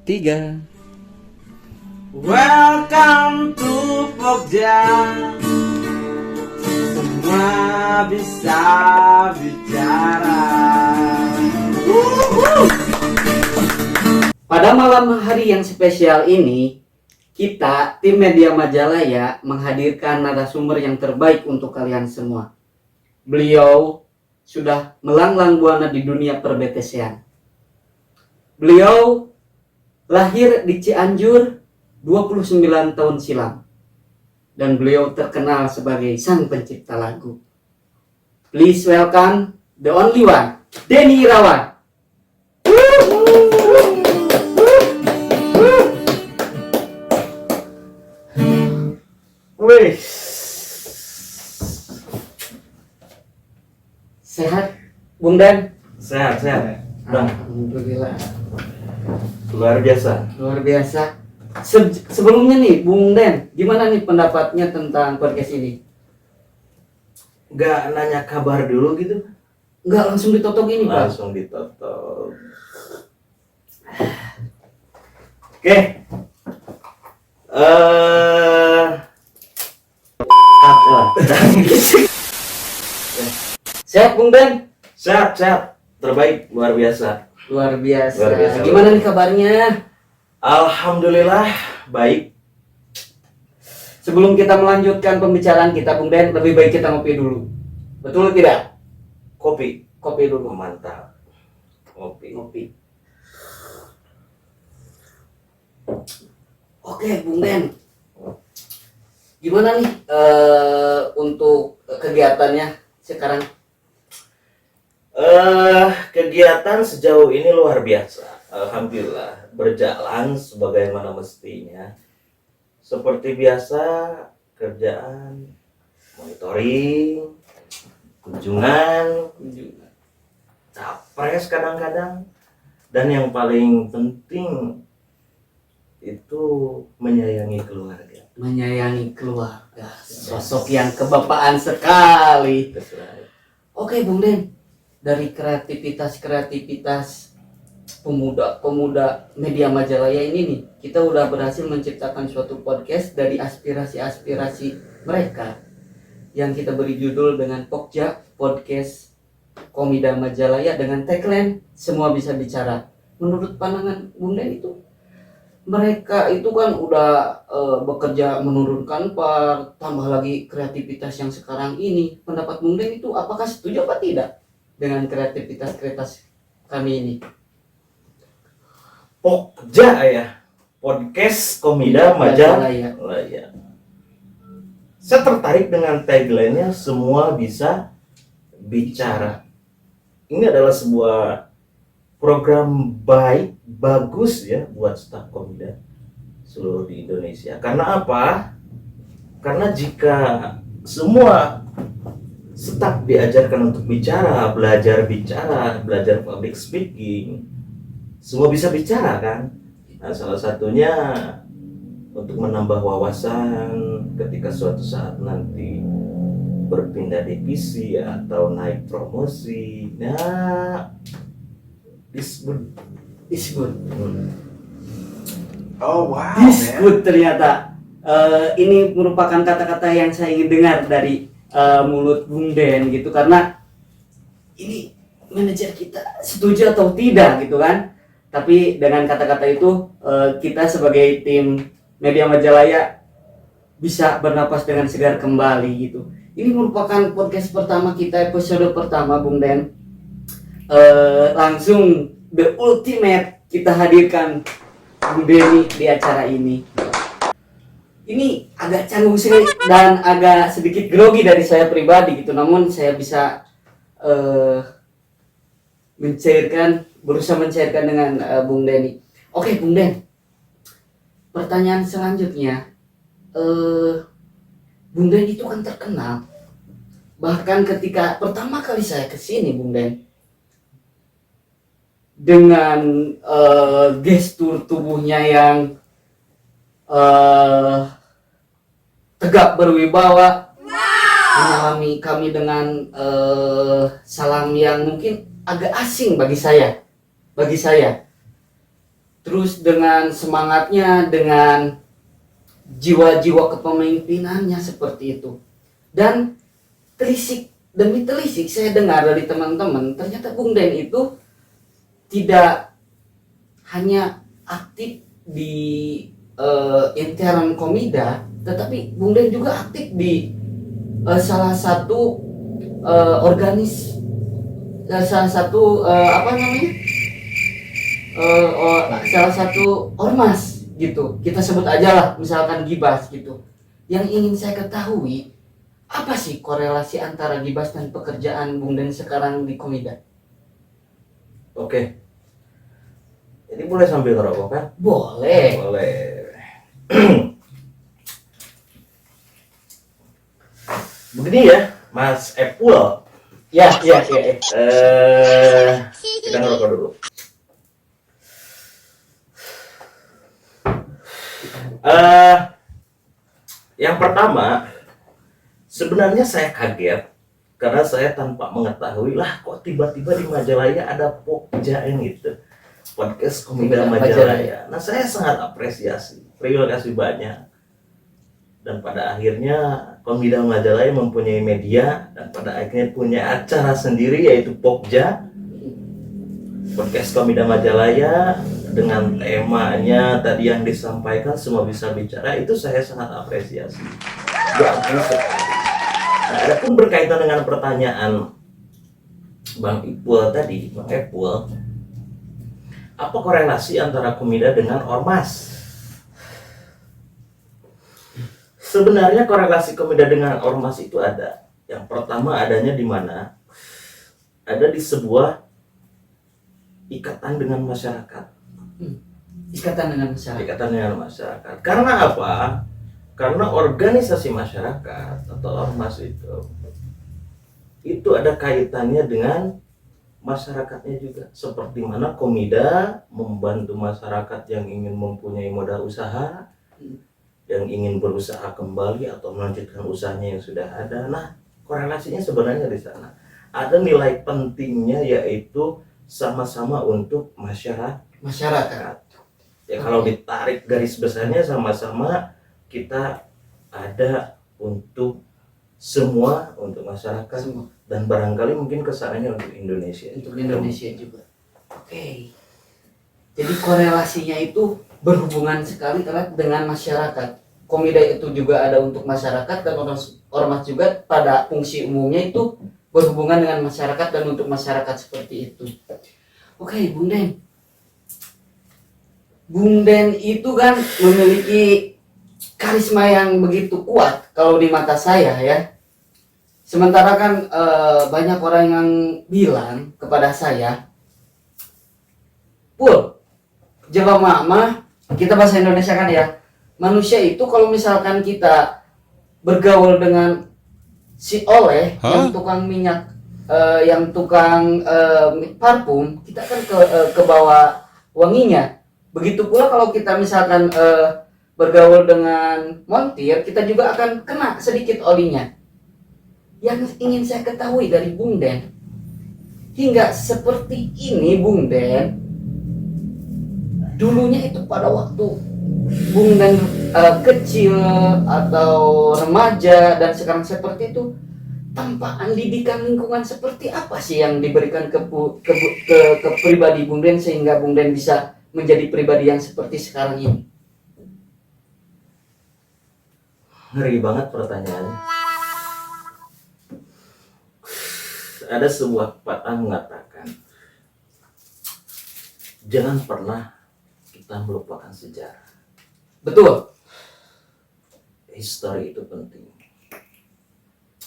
3. Welcome to Pogja. Semua bisa bicara. Pada malam hari yang spesial ini, kita, tim Media Majalaya, menghadirkan narasumber yang terbaik untuk kalian semua. Beliau sudah melanglang buana di dunia per-BTS-an. Beliau lahir di Cianjur 29 tahun silam. Dan beliau terkenal sebagai sang pencipta lagu. Please welcome the only one, Denny Irawan. Wih, Sehat, Bung Dan? sehat. Alhamdulillah. Luar biasa. Luar biasa. Sebelumnya nih, Bung Den, gimana nih pendapatnya tentang podcast ini? Gak nanya kabar dulu gitu? Enggak langsung ditotok ini, Pak. Langsung ditotok. Oke. Sehat, Bung Den? Sehat. Terbaik, luar biasa. Luar biasa. Luar biasa. Gimana nih kabarnya? Alhamdulillah, baik. Sebelum kita melanjutkan pembicaraan kita, Bung Den, lebih baik kita ngopi dulu. Betul tidak? Kopi. Kopi dulu. Mantap. Kopi. Oke, Bung Den. Gimana nih untuk kegiatannya sekarang? Kegiatan sejauh ini luar biasa. Alhamdulillah, berjalan sebagaimana mestinya. Seperti biasa, kerjaan, monitoring, kunjungan, capres kadang-kadang, dan yang paling penting itu menyayangi keluarga. Menyayangi keluarga. Sosok yang kebapaan sekali. Oke, Bung Den. Dari kreativitas pemuda Media Majalaya ini nih, kita udah berhasil menciptakan suatu podcast dari aspirasi-aspirasi mereka yang kita beri judul dengan Pogja Podcast Komida Majalaya dengan tagline semua bisa bicara. Menurut pandangan Bung Den itu, mereka itu kan udah bekerja menurunkan part, tambah lagi kreativitas yang sekarang ini. Pendapat Bung Den itu apakah setuju apa tidak dengan kreativitas kami ini? Pogja ya, podcast Komida Majalaya. Saya tertarik dengan tagline-nya semua bisa bicara. Ini adalah sebuah program baik, bagus ya buat staf Komida seluruh di Indonesia. Karena apa? Karena jika semua staf diajarkan untuk bicara, belajar public speaking, semua bisa bicara kan? Nah, salah satunya untuk menambah wawasan ketika suatu saat nanti berpindah divisi atau naik promosi. Nah, this good. Oh wow, This good ternyata. Ini merupakan kata-kata yang saya ingin dengar dari mulut Bung Den gitu, karena ini manajer kita setuju atau tidak gitu kan. Tapi dengan kata-kata itu kita sebagai tim Media Majalaya bisa bernapas dengan segar kembali gitu. Ini merupakan podcast pertama kita, episode pertama Bung Den. Langsung the ultimate kita hadirkan Bung Denny di acara ini. Ini agak canggung sekali dan agak sedikit grogi dari saya pribadi gitu, namun saya bisa berusaha mencairkan dengan Bung Denny. Oke, Bung Den. Pertanyaan selanjutnya, Bung Den itu kan terkenal. Bahkan ketika pertama kali saya kesini, Bung Den, dengan gestur tubuhnya yang tegap berwibawa, menyalami kami dengan salam yang mungkin agak asing bagi saya. terus dengan semangatnya, dengan jiwa-jiwa kepemimpinannya seperti itu. Dan telisik demi telisik saya dengar dari teman-teman, ternyata Bung Den itu tidak hanya aktif di intern Komida, tetapi Bung Den juga aktif di salah satu salah satu salah satu ormas gitu, kita sebut aja lah misalkan Gibas gitu. Yang ingin saya ketahui, apa sih korelasi antara Gibas dan pekerjaan Bung Den sekarang di Komida? Oke. Ini boleh sambil ngerokok kan? Boleh. Boleh. Begini ya, Mas Epul. Ya. Kita ngerokok dulu. Yang pertama, sebenarnya saya kaget karena saya tanpa mengetahui lah kok tiba-tiba di Majalaya ada Pokja gitu, podcast Komida Majalaya. Nah, saya sangat apresiasi, terima kasih banyak. Dan pada akhirnya Komida Majalaya mempunyai media dan pada akhirnya punya acara sendiri yaitu Pokja, podcast Komida Majalaya, dengan temanya tadi yang disampaikan semua bisa bicara, itu saya sangat apresiasi. Bagus sekali. Nah, adapun berkaitan dengan pertanyaan Bang Ipul tadi, Bang Ipul, apa korelasi antara Komida dengan ormas? Sebenarnya korelasi Komida dengan ormas itu ada. Yang pertama adanya di mana? Ada di sebuah ikatan dengan masyarakat. Ikatan dengan masyarakat. Ikatan dengan masyarakat. Karena apa? Karena organisasi masyarakat atau ormas itu ada kaitannya dengan masyarakatnya juga. Seperti mana Komida membantu masyarakat yang ingin mempunyai modal usaha, yang ingin berusaha kembali atau melanjutkan usahanya yang sudah ada. Nah, korelasinya sebenarnya di sana. Ada nilai pentingnya yaitu sama-sama untuk masyarakat. Ya, kalau ditarik garis besarnya sama-sama kita ada untuk semua, untuk masyarakat Semua. dan barangkali mungkin kesannya untuk Indonesia. Untuk Indonesia juga. Oke. Jadi korelasinya itu berhubungan sekali erat dengan masyarakat. Komida itu juga ada untuk masyarakat dan ormas juga pada fungsi umumnya itu berhubungan dengan masyarakat dan untuk masyarakat seperti itu. Oke, Bung Den. Bung Den itu kan memiliki karisma yang begitu kuat kalau di mata saya ya. Sementara kan banyak orang yang bilang kepada saya, Pul, jelema mah, kita bahasa Indonesia kan ya, manusia itu kalau misalkan kita bergaul dengan si Oleh yang tukang minyak, yang tukang parfum, kita kan ke bawah wanginya. Begitu pula kalau kita misalkan bergaul dengan montir, kita juga akan kena sedikit olinya. Yang ingin saya ketahui dari Bung Den, hingga seperti ini Bung Den, dulunya itu pada waktu Bung Den kecil atau remaja dan sekarang seperti itu, tampakan didikan lingkungan seperti apa sih yang diberikan ke pribadi Bung Den sehingga Bung Den bisa menjadi pribadi yang seperti sekarang ini? Ngeri banget pertanyaannya. Ada sebuah pepatah mengatakan, jangan pernah kita melupakan sejarah. Betul. History itu penting.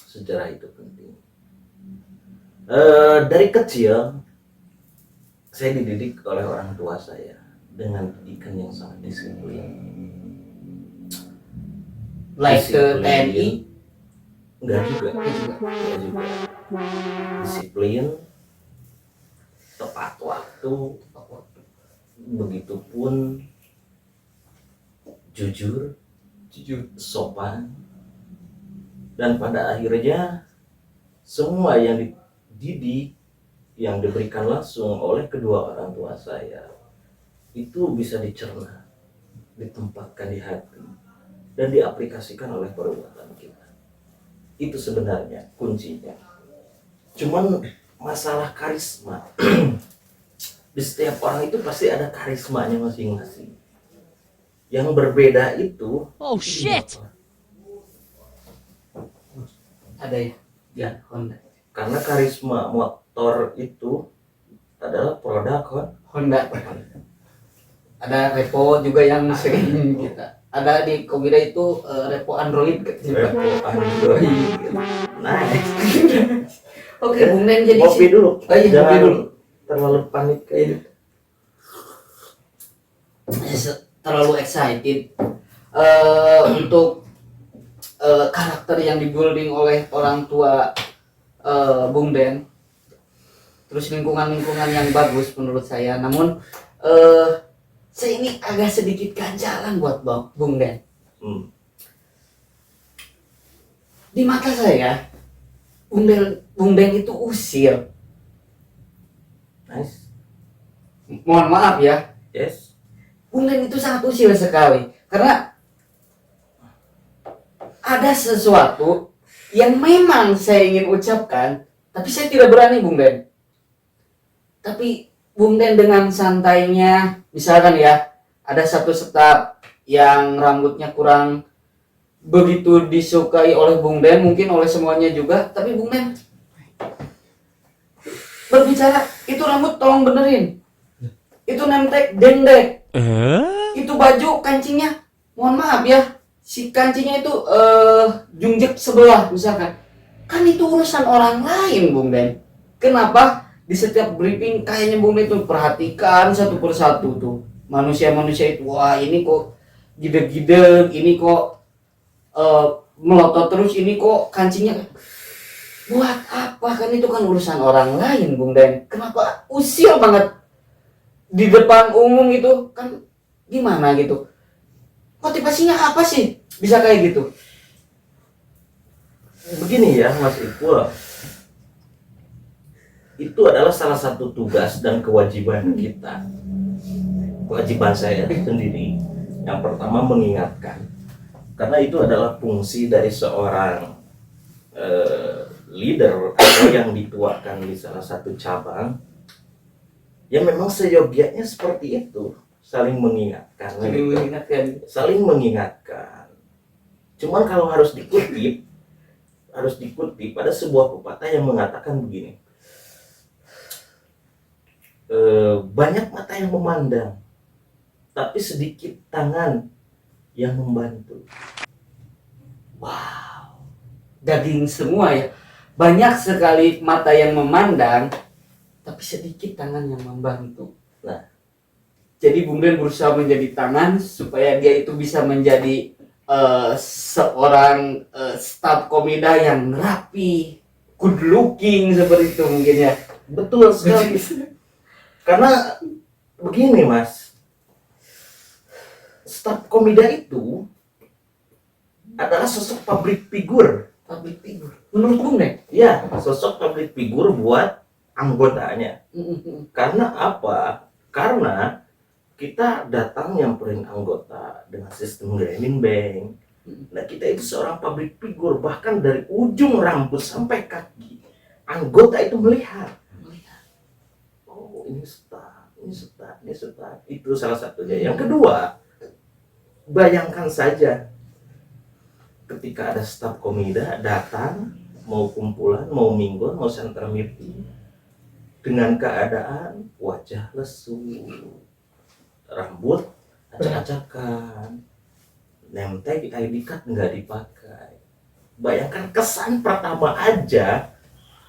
Sejarah itu penting. Dari kecil saya dididik oleh orang tua saya dengan didikan yang sangat disiplin. Like ke TNI? Enggak juga. Disiplin, tepat waktu, begitupun jujur, sopan, dan pada akhirnya semua yang dididik, yang diberikan langsung oleh kedua orang tua saya, itu bisa dicerna, ditempatkan di hati, dan diaplikasikan oleh perbuatan kita. Itu sebenarnya kuncinya. Cuman masalah karisma, di setiap orang itu pasti ada karismanya masing-masing. Yang berbeda itu, Oh shit! Ada ya? Ya, Honda. karena karisma motor itu adalah produk Honda. Ada repo juga yang sering kita. Ada di Komida itu repo Android katanya. Repo Android. Nice. Oke, Bung Den jadi Ngopi dulu. Oh iya, Jangan ngopi dulu. terlalu panik kayak gitu. Terlalu excited untuk karakter yang dibuilding oleh orang tua Bung Den, terus lingkungan-lingkungan yang bagus menurut saya. Namun saya ini agak sedikit ganjalan buat Bung Den. Di mata saya Bung Den itu usil. Nice. Mohon maaf ya, Yes. Bung Den itu sangat usil sekali karena ada sesuatu yang memang saya ingin ucapkan, tapi saya tidak berani, Bung Den. Tapi Bung Den dengan santainya, misalkan ya, ada satu staf yang rambutnya kurang begitu disukai oleh Bung Den, mungkin oleh semuanya juga, tapi Bung Den berbicara, itu rambut tolong benerin, itu nemtek dendek, itu baju kancingnya, mohon maaf ya, si kancingnya itu jungjek sebelah misalkan, kan itu urusan orang lain, Bung Den. Kenapa di setiap briefing kayaknya Bung Den itu perhatikan satu persatu tuh manusia-manusia itu, wah ini kok gideg-gideg, ini kok melotot terus, ini kok kancingnya, buat apa? Kan itu kan urusan orang lain, Bung Den. Kenapa usil banget di depan umum itu, kan gimana gitu, motivasinya apa sih bisa kayak gitu? Begini ya Mas Iqbal, itu adalah salah satu tugas dan kewajiban kita. Kewajiban saya sendiri, yang pertama mengingatkan, karena itu adalah fungsi dari seorang leader atau yang dituakan di salah satu cabang, yang memang seyogianya seperti itu, saling mengingatkan. Saling mengingatkan. Cuman kalau harus dikutip ada sebuah pepatah yang mengatakan begini, banyak mata yang memandang, tapi sedikit tangan yang membantu. Wow, daging semua ya. Banyak sekali mata yang memandang, tapi sedikit tangan yang membantu. Nah, jadi Bung Den berusaha menjadi tangan supaya dia itu bisa menjadi seorang staf Komida yang rapi, good looking seperti itu mungkin ya. betul sekali. Karena begini Mas, staf Komida itu adalah sosok public figure. Public figure. Menurut Bung Den? Ya, sosok public figure buat anggotanya. Karena apa? Karena kita datang nyamperin anggota dengan sistem Grameen Bank. Nah, kita itu seorang public figure, bahkan dari ujung rambut sampai kaki anggota itu melihat. Oh, ini staff, ini staff, ini staff. Itu salah satunya. Yang kedua, bayangkan saja ketika ada staf Komida datang, mau kumpulan, mau mingguan, mau center meeting, dengan keadaan wajah lesu, rambut acak-acakan, name tag ID card nggak dipakai. Bayangkan kesan pertama aja,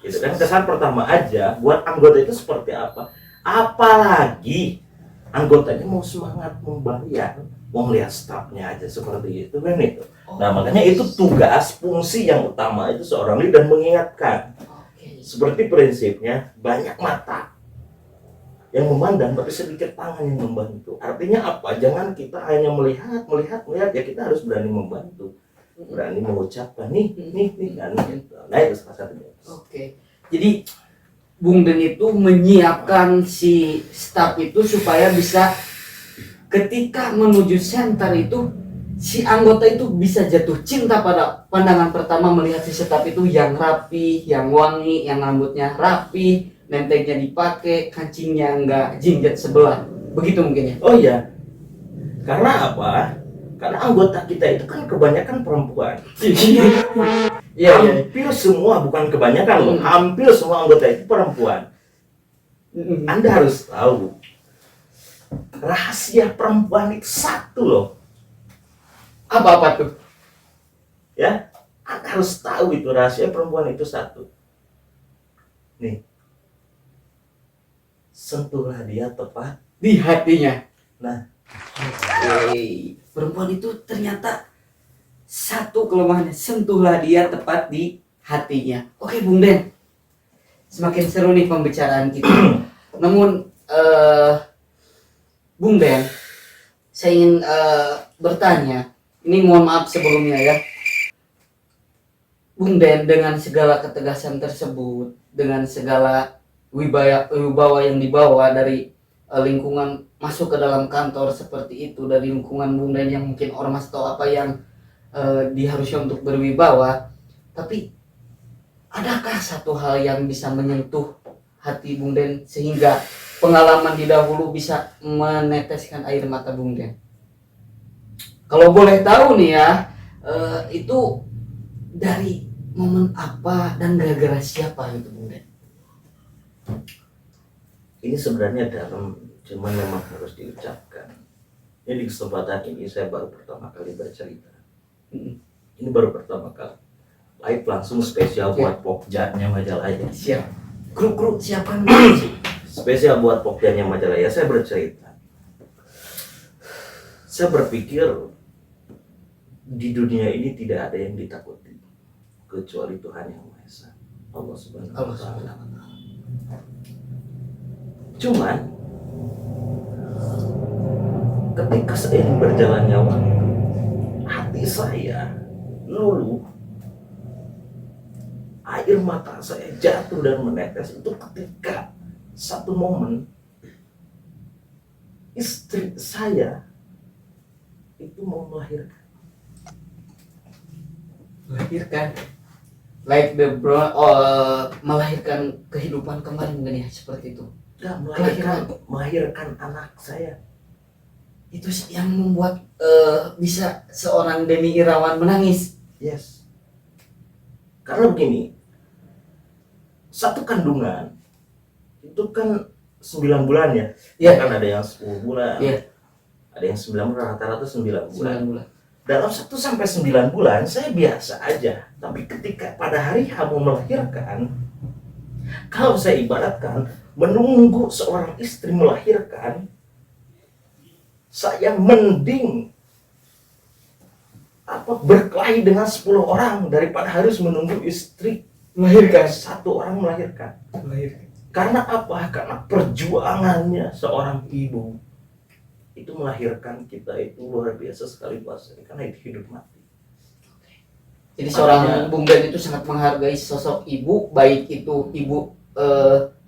itu kan kesan pertama aja buat anggota itu seperti apa. Apalagi anggotanya mau semangat membayar, mau lihat staffnya aja seperti itu kan itu. Nah, makanya itu tugas fungsi yang utama itu seorang leader mengingatkan. Seperti prinsipnya, banyak mata yang memandang tapi sedikit tangan yang membantu. Artinya apa? Jangan kita hanya melihat ya, kita harus berani membantu, berani mengucapkan nih kan gitu. Nah, itu salah satunya. Oke. Jadi Bung Den itu menyiapkan si staff itu supaya bisa ketika menuju center itu si anggota itu bisa jatuh cinta pada pandangan pertama melihat si staff itu yang rapi, yang wangi, yang rambutnya rapi, nentengnya dipakai, kancingnya enggak jingjet sebelah. Begitu mungkin ya. Oh iya. Karena apa? Karena anggota kita itu kan kebanyakan perempuan. Iya. Hampir semua, bukan kebanyakan loh, hampir semua anggota itu perempuan. Anda harus tahu, rahasia perempuan itu satu loh. Apa tuh? Ya, Anda harus tahu itu rahasia perempuan itu satu. Nih, sentuhlah dia tepat Di hatinya. Nah, Perempuan itu ternyata satu kelemahannya, sentuhlah dia tepat di hatinya. Oke, Bung Den. Semakin seru nih pembicaraan kita. Namun Bung Den, saya ingin bertanya. Ini mohon maaf sebelumnya ya. Bung Den, dengan segala ketegasan tersebut, dengan segala wibawa yang dibawa dari lingkungan masuk ke dalam kantor seperti itu, dari lingkungan Bung Den yang mungkin ormas atau apa yang diharuskan untuk berwibawa, tapi adakah satu hal yang bisa menyentuh hati Bung Den sehingga pengalaman di dahulu bisa meneteskan air mata Bung Den? Kalau boleh tahu nih ya, itu dari momen apa dan gara-gara siapa itu Bung Den? ini sebenarnya dalam, cuman memang harus diucapkan. Ini di kesempatan ini saya baru pertama kali bercerita. Ini baru pertama kali. Live langsung spesial buat Pokjanya Majalaya. Siap. Kru siapkan. Spesial buat Pokjanya Majalaya, saya bercerita. Saya berpikir di dunia ini tidak ada yang ditakuti kecuali Tuhan Yang Maha Esa, Allah Subhanahu wa Ta'ala. Cuman ketika seiring berjalannya waktu, hati saya luluh, air mata saya jatuh dan menetes itu ketika satu momen istri saya itu mau melahirkan. Like the melahirkan kehidupan kembali mungkin ya, seperti itu. Ya, melahirkan anak saya. Itu sih yang membuat bisa seorang Denny Irawan menangis. Yes. Karena begini, satu kandungan itu kan 9 bulan ya. Iya. Kan ada yang 10 bulan. Iya. Ada yang 9 bulan, rata-rata 9 bulan. 9 bulan. Dalam 1 sampai 9 bulan saya biasa aja. Tapi ketika pada hari kamu melahirkan, kalau saya ibaratkan menunggu seorang istri melahirkan, saya mending berkelahi dengan 10 orang daripada harus menunggu istri melahirkan, 1 orang melahirkan. Karena apa? Karena perjuangannya seorang ibu itu melahirkan kita itu luar biasa sekali bahasanya, karena itu hidup mati. Jadi seorang Bung Den itu sangat menghargai sosok ibu, baik itu ibu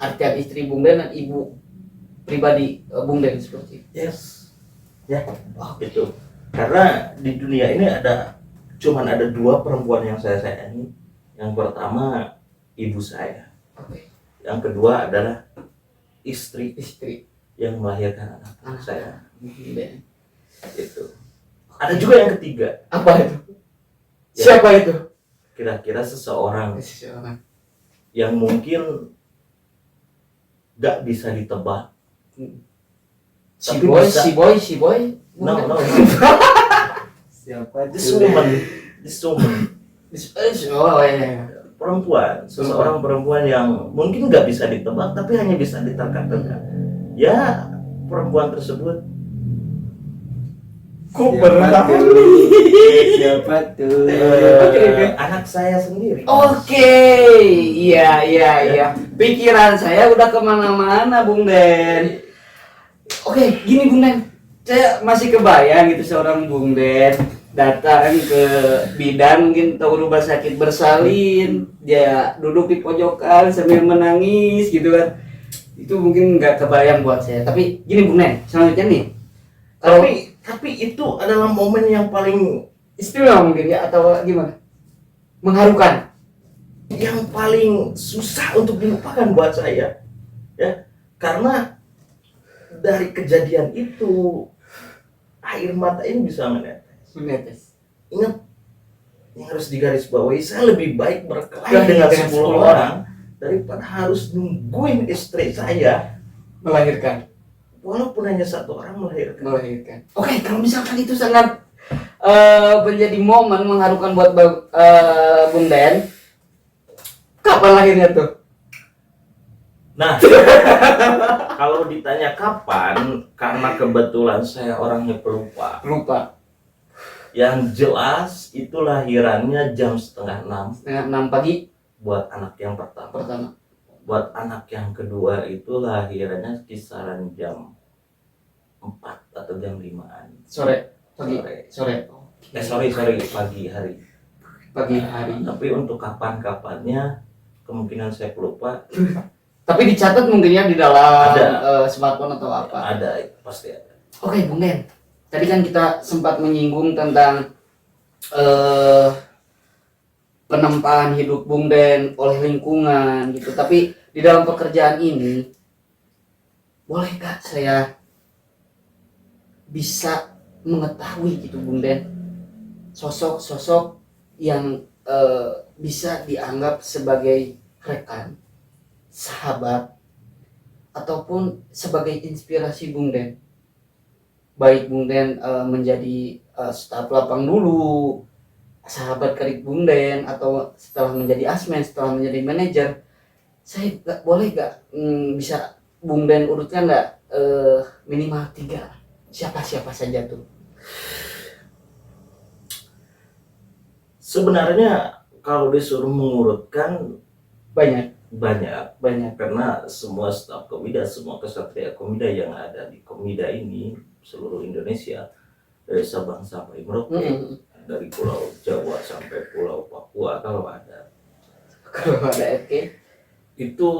artian istri Bung Den dan ibu pribadi Bung Den seperti itu. Yes. Ya, itu. Karena di dunia ini cuman ada 2 perempuan yang saya sayangi. Yang pertama ibu saya. Yang kedua adalah istri yang melahirkan anak saya. Itu. Ada juga yang ketiga. Apa itu? Ya, Siapa itu? Kira-kira seseorang yang mungkin gak bisa ditebak. Si Tapi boy. No. Siapa This woman. Oh iya. Perempuan, seseorang perempuan yang mungkin nggak bisa ditebak tapi hanya bisa diterka-terka. Ya, perempuan tersebut Siapa tuh? Anak saya sendiri. Oke, iya. Pikiran saya udah kemana-mana, Bung Den. Oke, gini Bung Den, saya masih kebayang gitu seorang Bung Den datang ke bidan mungkin atau rumah sakit bersalin, dia duduk di pojokan sambil menangis gitu kan. Itu mungkin nggak kebayang buat saya. Tapi gini Bung Den, selanjutnya nih, Tapi itu adalah momen yang paling istimewa mungkin ya, atau gimana? Mengharukan. yang paling susah untuk dilupakan buat saya, ya, karena dari kejadian itu air mata ini bisa menetes. Ingat, yang harus digarisbawahi, saya lebih baik berkelahi dengan 10 orang daripada harus nungguin istri saya Melahirkan. walaupun hanya satu orang melahirkan. Oke, kalau misalkan itu sangat menjadi momen mengharukan buat Bung Den, kapan lahirnya tuh? Nah, kalau ditanya kapan, karena kebetulan saya orangnya pelupa. Lupa. Yang jelas itu lahirannya jam 5:30 Setengah 6 pagi buat anak yang pertama. Buat anak yang kedua itu lahirannya kisaran jam 4 atau jam 5-an. sore. Sorry, pagi hari. Pagi hari. Tapi untuk kapan-kapannya kemungkinan saya pelupa. Tapi dicatat mungkin ya di dalam Ada. smartphone atau apa. Ada, pasti ada. Oke, Bung Den. Tadi kan kita sempat menyinggung tentang penempaan hidup Bung Den oleh lingkungan gitu. Tapi di dalam pekerjaan ini, bolehkah saya bisa mengetahui gitu Bung Den, sosok-sosok yang bisa dianggap sebagai rekan, sahabat, ataupun sebagai inspirasi Bung Den? Baik Bung Den menjadi staf lapang dulu, sahabat karib Bung Den, atau setelah menjadi asmen, setelah menjadi manajer. Saya boleh bisa Bung Den urutkan minimal 3, siapa saja tuh? Sebenarnya kalau disuruh mengurutkan Banyak. karena semua staf Komida, semua kesatria Komida yang ada di Komida ini seluruh Indonesia, dari Sabang sampai Merauke, dari Pulau Jawa sampai Pulau Papua kalau ada FK itu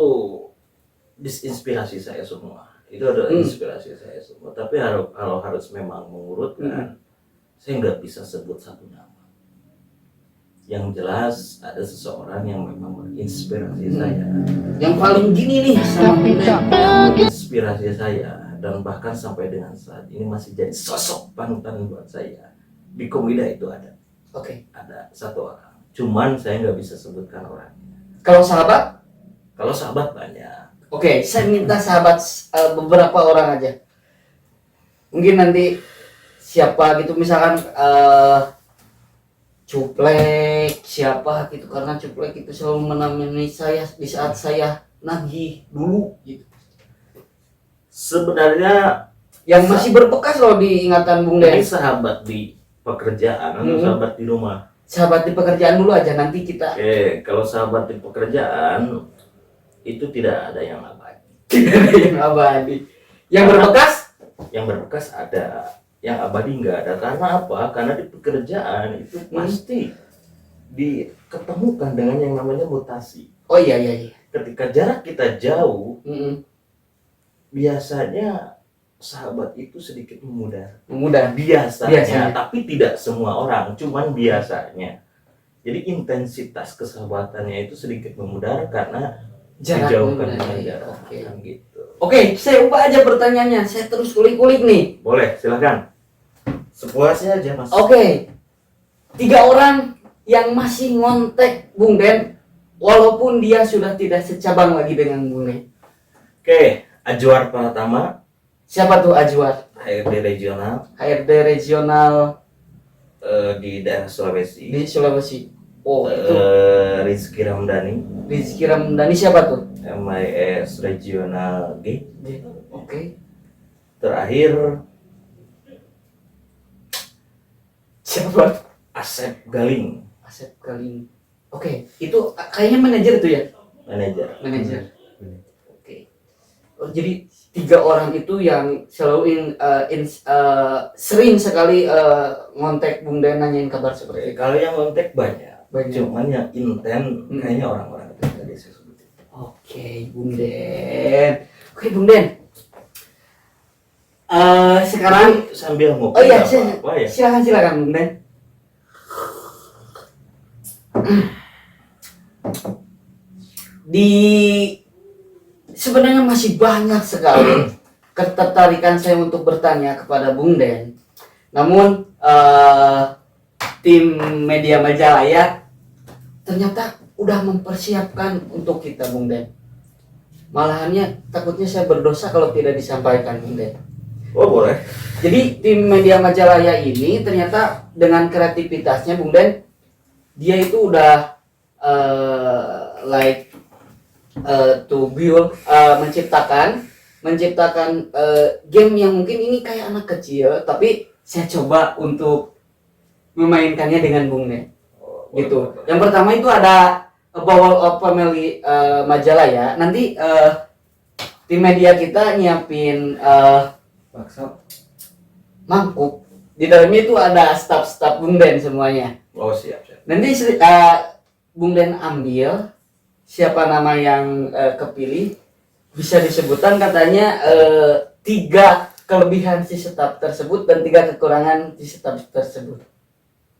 disinspirasi saya semua. Itu adalah inspirasi saya semua. Tapi kalau harus memang mengurutkan, saya nggak bisa sebut satu nama. Yang jelas ada seseorang yang memang menginspirasi saya. yang paling gini nih sama Bung Den, Inspirasi saya, dan bahkan sampai dengan saat ini masih jadi sosok panutan buat saya. Di Komida itu ada satu orang. Cuman saya nggak bisa sebutkan orangnya. Kalau sahabat? Kalau sahabat banyak. Saya minta sahabat beberapa orang aja. Mungkin nanti siapa gitu, misalkan Cuplek siapa gitu, karena Cuplek itu selalu menemani saya di saat saya nagih dulu gitu. Sebenarnya Yang masih berbekas loh di ingatan Bung Den. ini sahabat di pekerjaan atau sahabat di rumah? Sahabat di pekerjaan dulu aja, nanti kita. Kalau sahabat di pekerjaan itu tidak ada yang abadi. Yang abadi. Yang berbekas? Yang berbekas ada, yang abadi nggak ada. Karena apa? Karena di pekerjaan itu pasti diketemukan dengan yang namanya mutasi. Oh iya. Ketika jarak kita jauh, biasanya sahabat itu sedikit memudar. Biasanya, tapi tidak semua orang, cuman biasanya. Jadi intensitas kesahabatannya itu sedikit memudar karena dijauhkan dengan jarak. Gitu. Saya ubah aja pertanyaannya. Saya terus kulik-kulik nih. Boleh, silakan. Sepuasnya aja, Mas. 3 orang yang masih ngontek Bung Den walaupun dia sudah tidak secabang lagi dengan Bung Den. Ajwar Pratama. Siapa tuh Ajwar? HRD regional di daerah Sulawesi. di Sulawesi. Itu Rizky Ramdhani. Siapa tuh? MIS regional G. Terakhir Siapa? Asep Galing. Itu kayaknya manajer tuh ya? Manajer. Jadi 3 orang itu yang selalu sering sekali ngontek Bung Den, nanyain kabar seperti itu. Kalau yang kontak banyak. Cuman yang inten kayaknya orang-orang itu tadi saya sebutin. Bung Den. Sekarang sambil ngopi. oh iya, nggak apa-apa ya. silakan Bung Den. Di sebenarnya masih banyak sekali ketertarikan saya untuk bertanya kepada Bung Den. Namun tim media Majalaya ternyata udah mempersiapkan untuk kita Bung Den. Malahannya takutnya saya berdosa kalau tidak disampaikan Bung Den. Oh boleh. Jadi tim media Majalaya ini ternyata dengan kreativitasnya Bung Den, dia itu udah to build, menciptakan game yang mungkin ini kayak anak kecil, tapi saya coba untuk memainkannya dengan Bung Den. Gitu. Yang pertama itu ada A Bowl of Family Majalaya. Nanti tim media kita nyiapin mangkuk. Di dalamnya itu ada staf-staf Bung Den semuanya. Oh siap. Nanti Bung Den ambil siapa nama yang kepilih, bisa disebutkan katanya 3 kelebihan si staf tersebut dan 3 kekurangan si staf tersebut.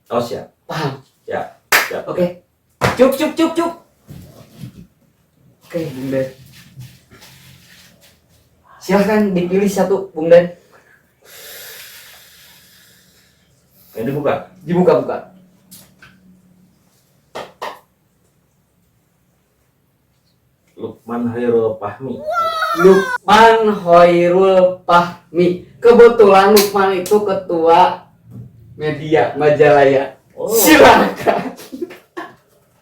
Oh siap. Paham? Ya. Oke. Cuk. Oke, Bung Den. Silahkan dipilih satu, Bung Den. Ini dibuka. Dibuka. Lukman Hairul Fahmi. Lukman Hoirul Fahmi. Kebetulan Lukman itu ketua media Majalaya. Oh. Silakan.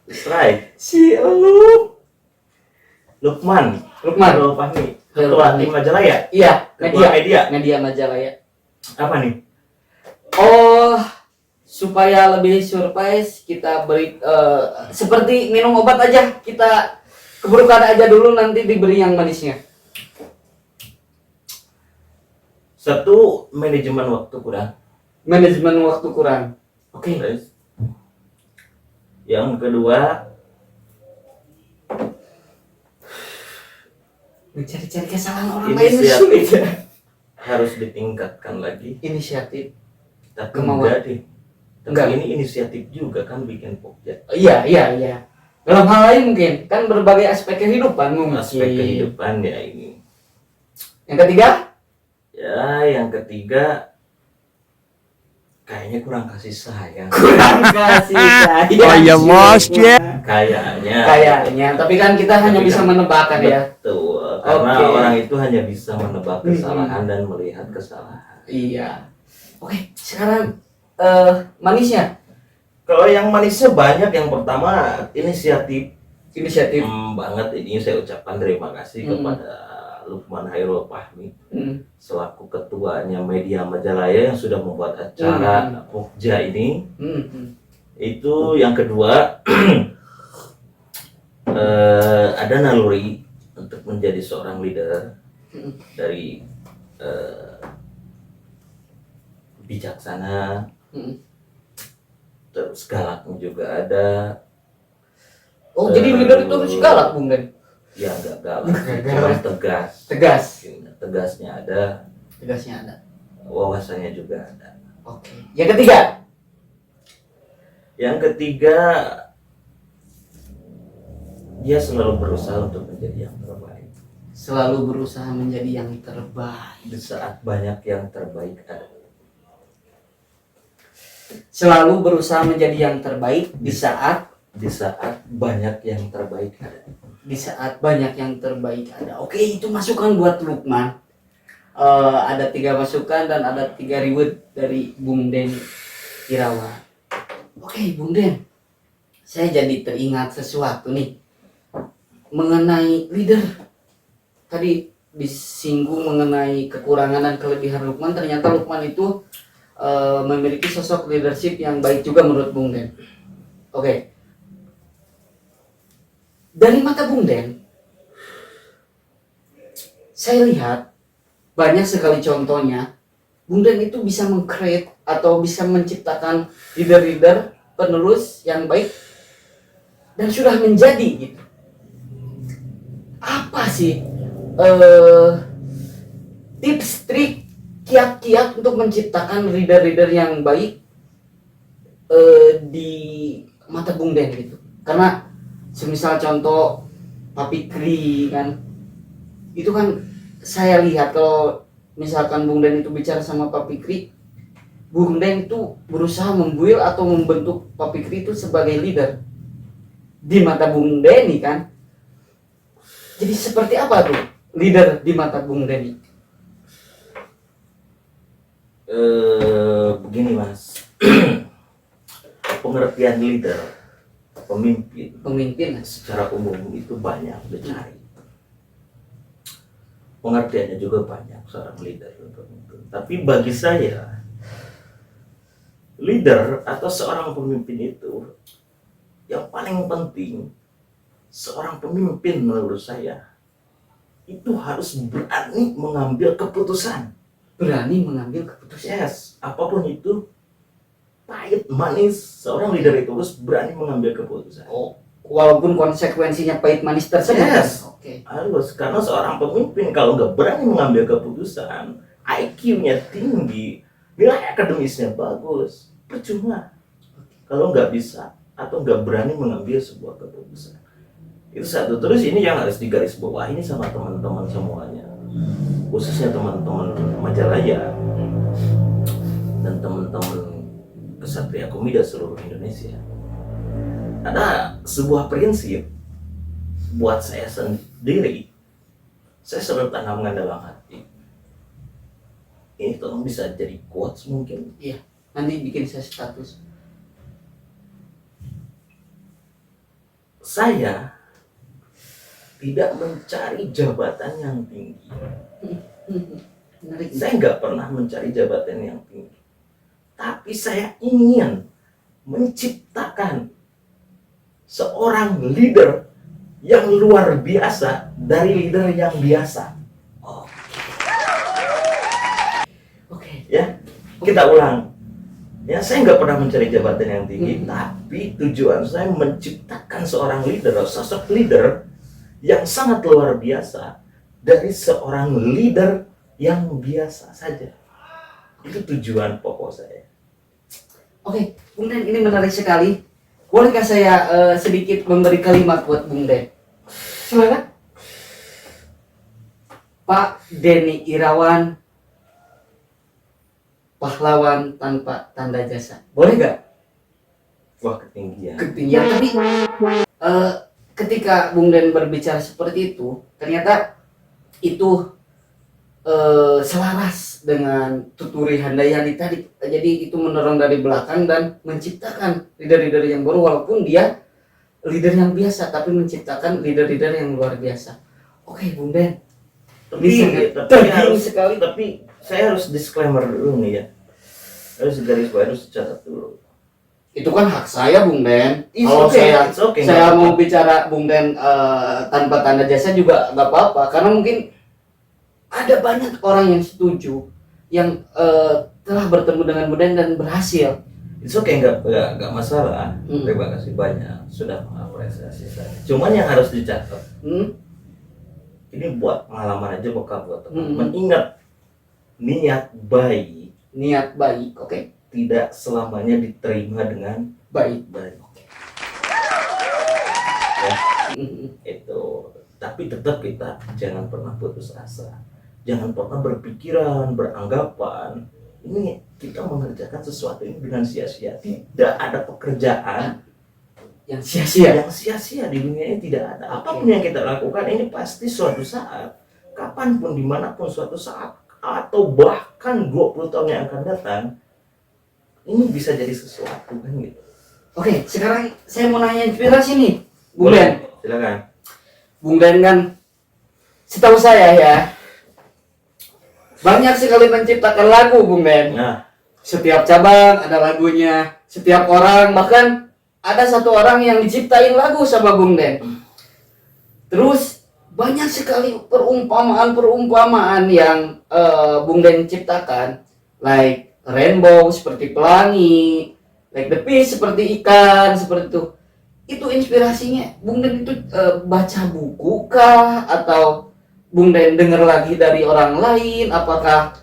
Strike. Si Lukman Lukman. Hairul Fahmi. Hairul Ketua Fahmi. tim Majalaya. Iya, Ketua media Majalaya. Apa nih? Oh, supaya lebih surprise kita beri seperti minum obat aja, kita keburukan aja dulu, nanti diberi yang manisnya. 1, manajemen waktu kurang. Manajemen waktu kurang. Oke. Terus, yang kedua, Mencari-cari kesalahan orang lain Inisiatif. sulit ya. harus ditingkatkan lagi. Inisiatif. Tapi Kemauan. enggak deh. Tapi Enggak. ini inisiatif juga kan bikin Pokja. Iya. Dalam hal lain mungkin kan berbagai aspek kehidupan mungkin. Aspek kehidupan ya ini. Yang ketiga? Ya, yang ketiga kayaknya kurang kasih sayang. Kurang kasih sayang. Oh iya, Mas, ya. Kayaknya, tapi kan kita hanya Tapi bisa kan- menebakkan ya. Betul. Karena Oke. orang itu hanya bisa menebak kesalahan dan melihat kesalahan. Iya. Oke, sekarang manisnya. Kalau yang manisnya banyak. Yang pertama inisiatif Inisiatif. banget. Ini saya ucapkan terima kasih kepada Lukman Hairul Fahmi selaku ketuanya media Majalaya yang sudah membuat acara Pokja ini. Itu yang kedua. Ada naluri untuk menjadi seorang leader dari bijaksana, terus galaknya juga ada. Oh, jadi leader itu harus galak, Bung Den. Ya nggak galak, Nggak cuma galak. tegas. Tegas. Tegasnya ada, Tegasnya ada. wawasannya juga ada. Oke. Yang ketiga. Yang ketiga, dia selalu berusaha untuk menjadi yang terbaik. Selalu berusaha menjadi yang terbaik. Di saat banyak yang terbaik ada. Selalu berusaha menjadi yang terbaik di saat Banyak yang terbaik ada. banyak yang terbaik ada. Oke, itu masukan buat Lukman. Ada 3 masukan dan ada 3 reward dari Bung Den Irawan. Oke, Bung Den, saya jadi teringat sesuatu nih mengenai leader. Tadi disinggung mengenai kekurangan dan kelebihan Lukman. Ternyata Lukman itu memiliki sosok leadership yang baik juga menurut Bung Den. Oke. Dari mata Bung Den, saya lihat banyak sekali contohnya. Bung Den itu bisa meng-create atau bisa menciptakan leader-leader penerus yang baik dan sudah menjadi gitu. Apa sih tips trik kiat-kiat untuk menciptakan leader-leader yang baik di mata Bung Den gitu. Karena semisal contoh Pak Fikri kan, itu kan saya lihat kalau misalkan Bung Den itu bicara sama Pak Fikri, Bung Den itu berusaha membuil atau membentuk Pak Fikri itu sebagai leader di mata Bung Denny kan. Jadi seperti apa tuh leader di mata Bung Denny? Begini Mas, pengertian leader, pemimpin secara umum itu banyak dicari. Pengertiannya juga banyak seorang leader. Tapi bagi saya, leader atau seorang pemimpin itu yang paling penting, seorang pemimpin menurut saya itu harus berani mengambil keputusan. Berani mengambil keputusan. Yes, apapun itu, pahit manis, seorang leader itu harus berani mengambil keputusan. Oh, walaupun konsekuensinya pahit manis tersebut. Yes. Oke. Harus, karena seorang pemimpin kalau nggak berani mengambil keputusan, IQ-nya tinggi, nilai akademisnya bagus, percuma kalau nggak bisa atau nggak berani mengambil sebuah keputusan. Itu satu. Terus ini yang harus digarisbawahi ini sama teman-teman semuanya, khususnya teman-teman Majalaya dan teman-teman Kesatria Komida seluruh Indonesia. Ada sebuah prinsip buat saya sendiri, saya selalu tanamkan dalam hati. Ini tolong bisa jadi quotes mungkin. Iya, nanti bikin saya status. Saya tidak mencari jabatan yang tinggi. Menarik. Saya nggak pernah mencari jabatan yang tinggi. Tapi saya ingin menciptakan seorang leader yang luar biasa dari leader yang biasa. Oke. Ya, kita ulang. Ya, saya nggak pernah mencari jabatan yang tinggi, tapi tujuan saya menciptakan seorang leader, sosok leader yang sangat luar biasa dari seorang leader yang biasa saja. Itu tujuan pokok saya. Oke, Bung Den, ini menarik sekali. Bolehkah saya sedikit memberi kalimat buat Bung Den? Silakan. Pak Denny Irawan, pahlawan tanpa tanda jasa. Boleh gak? Wah, ketinggian. Ketinggian. Tapi ketika Bung Den berbicara seperti itu, ternyata itu selaras dengan Tuturi Handayani tadi. Jadi itu mendorong dari belakang dan menciptakan leader-leader yang baru, walaupun dia leader yang biasa, tapi menciptakan leader-leader yang luar biasa. Oke, Bung Den. Tapi saya harus disclaimer dulu nih ya. Harus garis bawah, harus catat dulu. Itu kan hak saya, Bung Den. It's Kalau okay. saya mau bicara Bung Den tanpa tanda jasa juga nggak apa-apa, karena mungkin ada banyak orang yang setuju, yang telah bertemu dengan Bung Den dan berhasil. It's okay, nggak masalah. Terima kasih banyak sudah mengapresiasi saya. Cuman yang harus dicatat, ini buat pengalaman aja, buat teman-teman. Ingat, niat baik, Oke. tidak selamanya diterima dengan Baik. Ya, itu. Tapi tetap kita jangan pernah putus asa, jangan pernah berpikiran, beranggapan ini kita mengerjakan sesuatu ini dengan sia-sia. Tidak ada pekerjaan yang sia-sia di dunia ini, tidak ada. Apapun yang kita lakukan ini pasti suatu saat, kapanpun, dimanapun, suatu saat atau bahkan 20 tahun yang akan datang, ini bisa jadi sesuatu kan gitu. Oke, sekarang saya mau nanya inspirasi nih, Bung Den. Silakan. Bung Den kan, setahu saya ya, banyak sekali menciptakan lagu, Bung Den. Nah, Setiap cabang ada lagunya, setiap orang, bahkan ada satu orang yang diciptain lagu sama Bung Den. Terus banyak sekali perumpamaan yang Bung Den ciptakan, like rainbow seperti pelangi, like the fish seperti ikan, seperti itu. Itu inspirasinya Bung Den itu baca buku kah, atau Bung Den dengar lagi dari orang lain? Apakah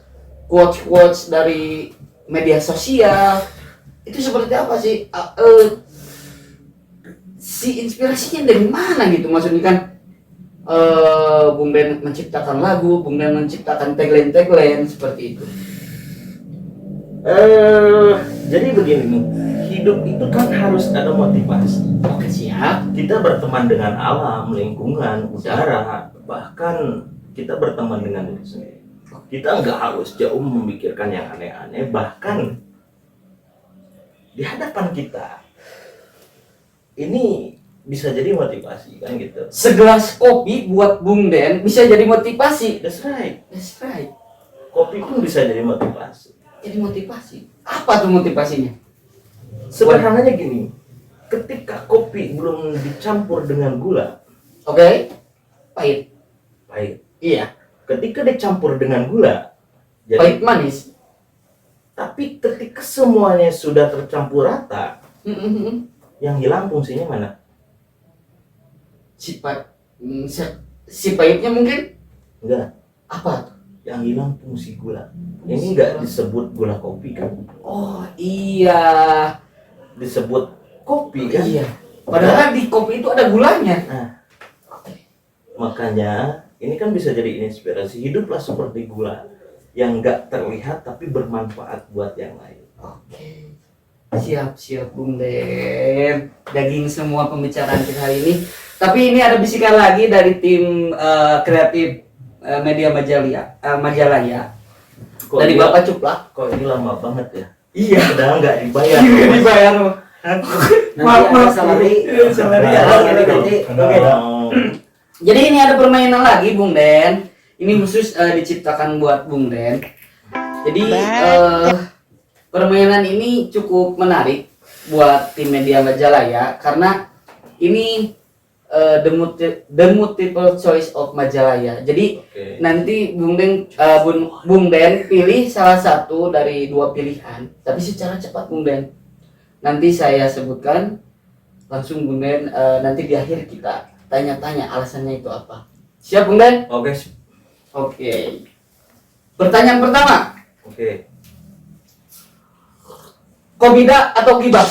quotes dari media sosial itu seperti apa sih? Si inspirasinya dari mana gitu, maksudnya kan Bung Den menciptakan lagu, Bung Den menciptakan tagline seperti itu. Jadi begini nih, hidup itu kan harus ada motivasi. Oke, siap. Kita berteman dengan alam, lingkungan, udara, bahkan kita berteman dengan diri sendiri. Kita nggak harus jauh memikirkan yang aneh-aneh, bahkan di hadapan kita ini bisa jadi motivasi kan gitu. Segelas kopi buat Bung Den bisa jadi motivasi. That's right. That's right. Kopi pun bisa jadi motivasi. Jadi motivasi. Apa tuh motivasinya? Sederhananya gini, ketika kopi belum dicampur dengan gula, Oke. Pahit. pahit. Iya. Ketika dicampur dengan gula, Pahit jadi manis. tapi ketika semuanya sudah tercampur rata, Mm-mm. yang hilang fungsinya mana? Si pahitnya mungkin Enggak, apa tuh? yang hilang fungsi gula. Ini enggak disebut gula kopi kan? Oh iya. Disebut kopi kan? Iya. Padahal di kopi itu ada gulanya. Nah, makanya ini kan bisa jadi inspirasi. Hiduplah seperti gula yang enggak terlihat tapi bermanfaat buat yang lain. Oke. Siap Bung Den. Daging semua pembicaraan kita hari ini. Tapi ini ada bisikan lagi dari tim kreatif media Majalaya. Kok Dari ini- Bapak Cuplak. Kok ini lama banget ya? Iya. Padahal nggak dibayar. Dibayar. Maaf, salary. Salary ya. Nanti. Oke. Jadi ini ada permainan lagi Bung Den. Ini khusus diciptakan buat Bung Den. Jadi permainan ini cukup menarik buat tim media Majalaya karena ini the multiple choice of Majalaya. Jadi Oke. nanti Bung Den pilih salah satu dari dua pilihan, tapi secara cepat Bung Den. Nanti saya sebutkan langsung Bung Den, nanti di akhir kita tanya-tanya alasannya itu apa. Siap Bung Den? Oke. Oke. Pertanyaan pertama, Oke. komida atau gibah?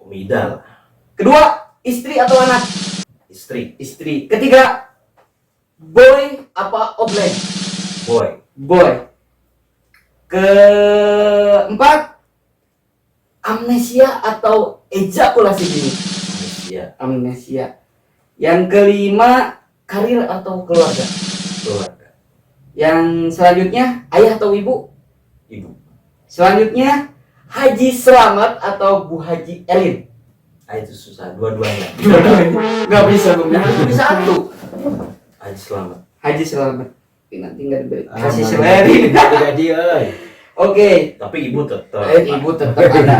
Komida. Kedua, istri atau anak? Istri. Istri. Ketiga, boy apa obleng? Boy. Boy. Keempat, amnesia atau ejakulasi dini? Iya. Amnesia. Yang kelima, karir atau keluarga? Keluarga. Yang selanjutnya, ayah atau ibu? Ibu. Selanjutnya, Haji Selamat atau Bu Haji Elin? Itu susah. Dua-duanya. Nggak bisa Bung, harus satu. Haji selamat. Haji Selamat. Nanti nggak diberi. Ah, Kasih mana? seleri. Gaji, euy. Oke. Tapi ibu tetap. Ibu tetap ada.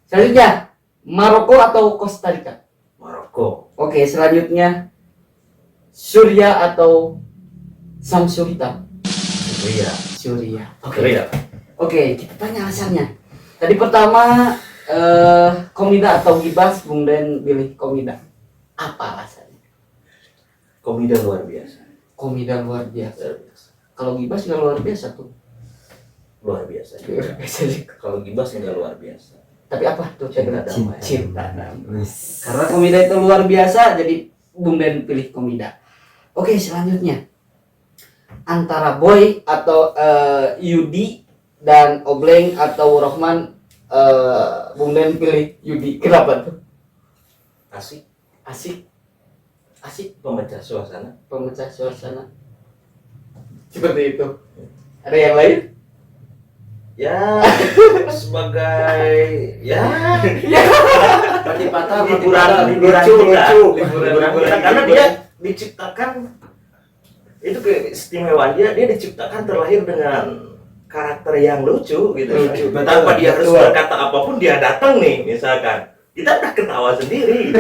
Selanjutnya, Maroko atau Costa Rica? Maroko. Oke, selanjutnya Surya atau Samsul Hitam? Korea. Surya. Korea. Oke, kita tanya alasannya. Tadi pertama komida atau gibas, Bung Den pilih komida. Apa alasannya? Komida luar biasa. Komida luar biasa. Luar biasa. Kalau gibas nggak luar biasa tuh. Luar biasa. Luar biasa juga. Kalau gibas enggak luar biasa. Tapi apa tuh? Cinta damai. Cinta damai. Wis. Karena komida itu luar biasa, jadi Bung Den pilih komida. Oke, selanjutnya antara Boy atau Yudi dan Obleng atau Rohman, Bung Den pilih Yudi. Kenapa tuh? Asik. Asik, asik, Pemecah suasana. pemecah suasana. Seperti itu. Ada yang lain? Ya, sebagai ya Pati patah, pati liburan patah. liburan lucu, kita. lucu. Liburan kita. Karena dia diciptakan itu keistimewaan dia diciptakan terlahir dengan karakter yang lucu gitu. Lucu, betul, Tanpa dia harus betul. berkata apapun, dia datang nih misalkan. Kita udah ketawa sendiri.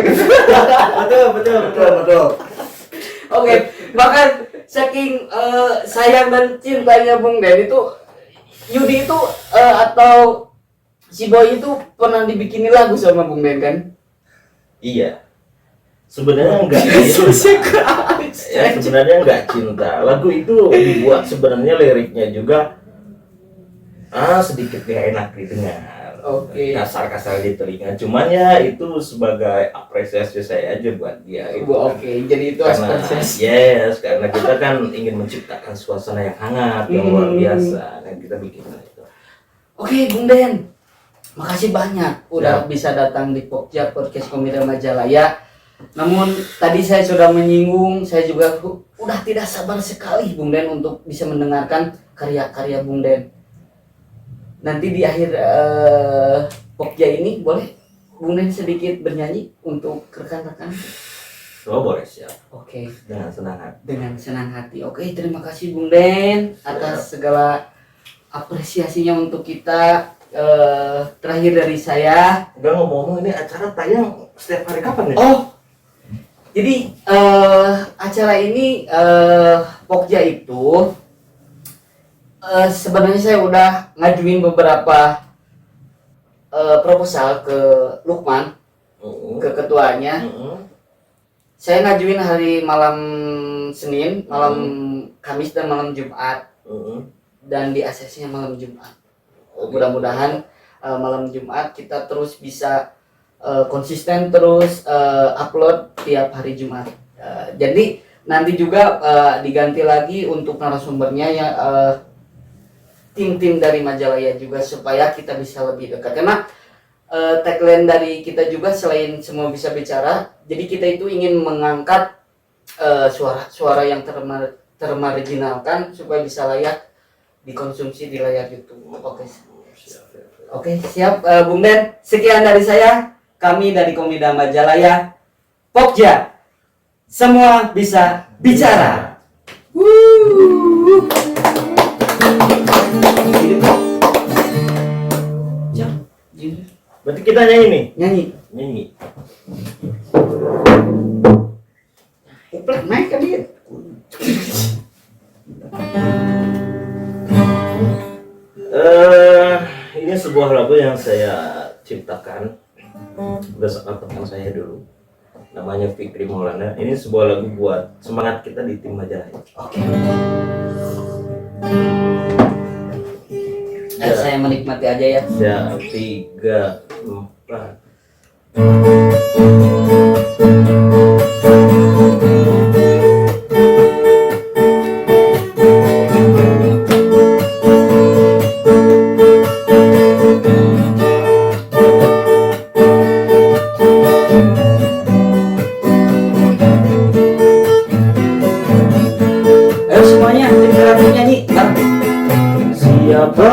Betul. Oke, bahkan saking sayang dan cintanya Bung Den itu, Yudi itu atau si Boy itu pernah dibikinin lagu sama Bung Den kan? Iya. Sebenarnya enggak ya, sebenarnya enggak cinta. Lagu itu dibuat sebenarnya liriknya juga sedikit gak enak didengar. Oke. Kasar-kasar di telinga. Cuman ya itu sebagai apresiasi saya aja buat dia. Oke, jadi itu Karena apresiasi. yes, karena kita kan ingin menciptakan suasana yang hangat, yang luar biasa, dan kita bikin itu. Oke, Bung Den. Makasih banyak udah Ya. bisa datang di Pokja Podcast Komida Majalaya. Namun tadi saya sudah menyinggung, saya juga udah tidak sabar sekali Bung Den untuk bisa mendengarkan karya-karya Bung Den. Nanti di akhir Pokja ini boleh Bung Den sedikit bernyanyi untuk rekan-rekan. Oh boleh, siap. Oke, Dengan senang hati. dengan senang hati. Oke, terima kasih Bung Den atas segala apresiasinya untuk kita. Terakhir dari saya. Udah ngomong-ngomong, ini acara tayang setiap hari kapan nih? Oh, jadi acara ini Pokja itu sebenarnya saya udah ngajuin beberapa proposal ke Lukman, ke ketuanya. Saya ngajuin hari malam Senin, malam Kamis dan malam Jumat, dan di ACC-nya malam Jumat. Mudah-mudahan malam Jumat kita terus bisa konsisten terus upload tiap hari Jumat. Jadi nanti juga diganti lagi untuk narasumbernya ya, tim-tim dari Majalaya juga supaya kita bisa lebih dekat. Karena tagline dari kita juga selain semua bisa bicara, jadi kita itu ingin mengangkat suara-suara yang termarginalkan supaya bisa layak dikonsumsi di layar YouTube. Oke, siap Bung Den. Sekian dari saya, kami dari Komida Majalaya, Pokja. Semua bisa bicara. Berarti kita nyanyi nih? Nyanyi. Nyanyi. Naik kan dia. Ini sebuah lagu yang saya ciptakan berdasarkan teman saya dulu, namanya Fikri Maulana. Ini sebuah lagu buat semangat kita di tim Majalaya. Oke. Saya menikmati aja ya. Ya, 3, 4. Ayo semuanya, kita nyanyi. Siapa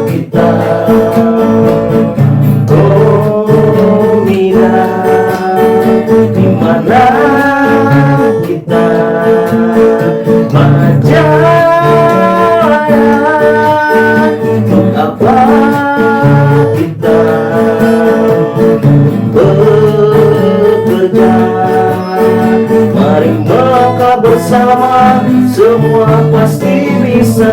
kita? Komida, di mana kita? Majalaya, untuk apa kita bekerja? Mari melangkah bersama, semua pasti bisa.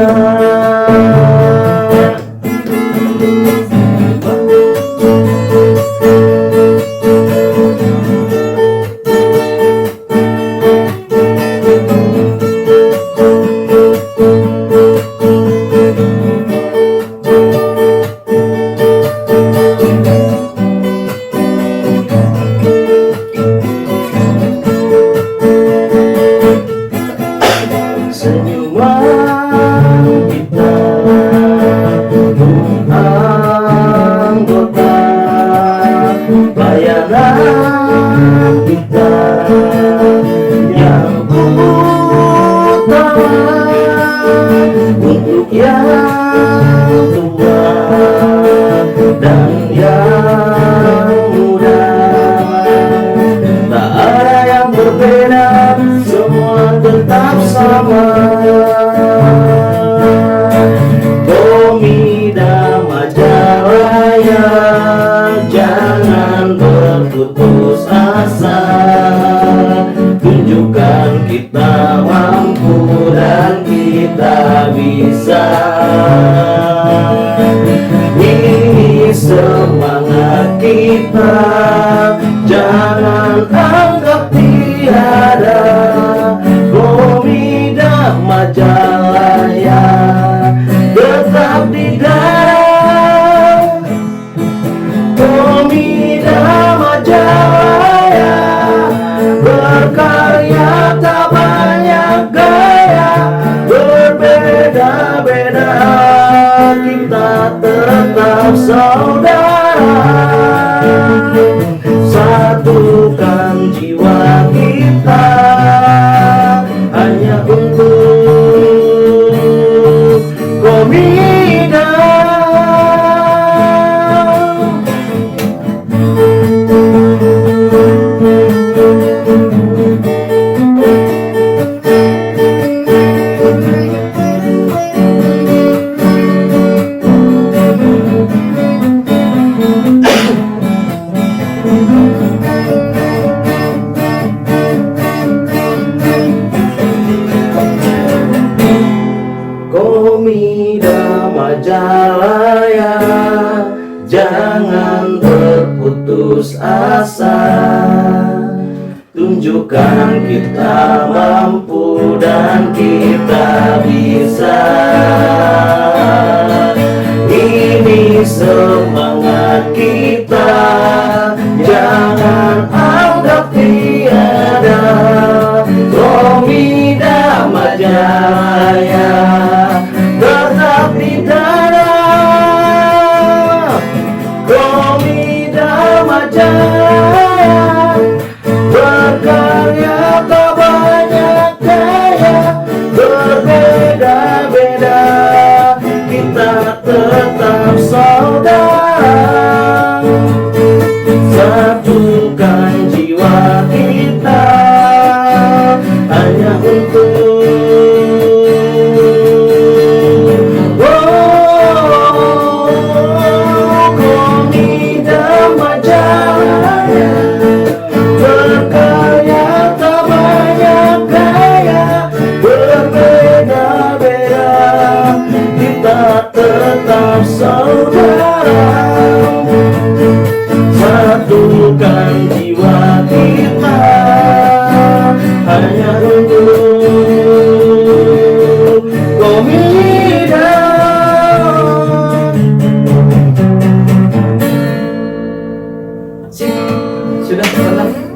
Senyuman kita untuk anggota, bayangan kita yang utama untuk yang tua dan yang muda. Tak ada yang berbeda, semua tetap sama. Komida Majalaya, jangan berputus asa. Tunjukkan kita mampu dan kita bisa. Ini semangat kita, jangan anggap tiada. Komida Majalaya tetap tetap saudara. Satukan jiwa kita hanya untuk Komida. Komida Majalaya, jangan berputus asa. Tunjukkan kita mampu dan kita bisa. Ini semangat kita, jangan anggap tiada. Komida Majalaya tetap di dalam. Komida Majalaya berkarya tak banyak gaya, berbeda-beda kita tetap saudara. Satukan jiwa kita hanya untuk Komida Majalaya. Berkarya tak banyak gaya, berbeda-beda kita tetap saudara. Satukan jiwa kita hanya untuk Komida. Sip, sudah tenang.